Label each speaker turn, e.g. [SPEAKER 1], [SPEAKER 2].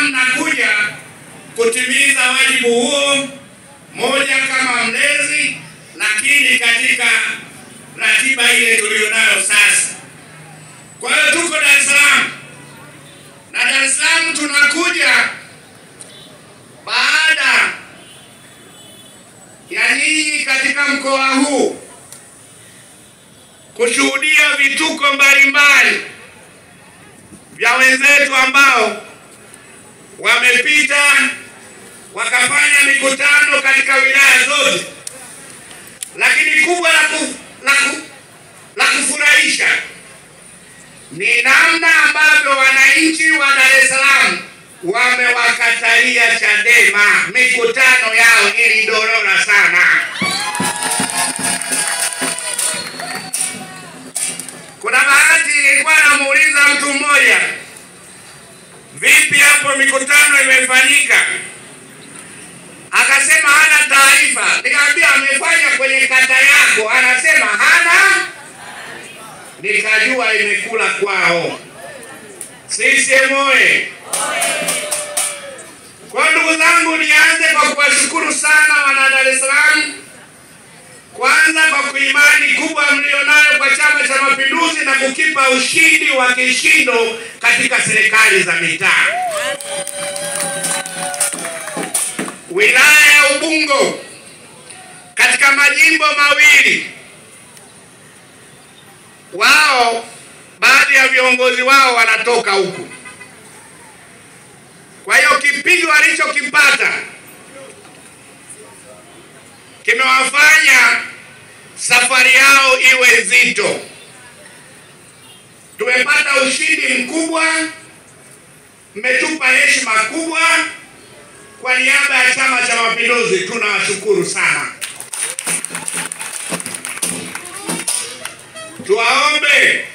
[SPEAKER 1] Salaam nakuja kutimiza wajibu huo, moja kama mlezi, lakini katika ratiba ile tulionayo sasa. Kwa hiyo tuko Dar es Salaam, na Dar es Salaam tunakuja baada ya nyinyi katika mkoa huu kushuhudia vituko mbalimbali vya wenzetu ambao wamepita wakafanya mikutano katika wilaya zote, lakini kubwa la kufurahisha ni namna ambavyo wananchi wa Dar es Salaam wamewakatalia Chadema. Mikutano yao ilidorora sana. Kuna bahati nilikuwa namuuliza mtu mmoja, vipi hapo mikutano imefanyika? Akasema hana taarifa. Nikamwambia amefanya kwenye kata yako? Anasema hana. Nikajua imekula kwao. CCM oye! Kwa ndugu zangu, nianze kwa kuwashukuru sana wana Dar es Salaam, kwanza kwa kuimani kubwa mlionayo kwa Chama cha Mapinduzi na kukipa ushindi wa kishindo katika serikali za mitaa. Wilaya ya Ubungo katika majimbo mawili, wao baadhi ya viongozi wao wanatoka huku. Kwa hiyo kipigo alichokipata kimewafanya safari yao iwe nzito. Tumepata ushindi mkubwa, mmetupa heshima kubwa. Kwa niaba ya Chama cha Mapinduzi tunawashukuru sana. Tuwaombe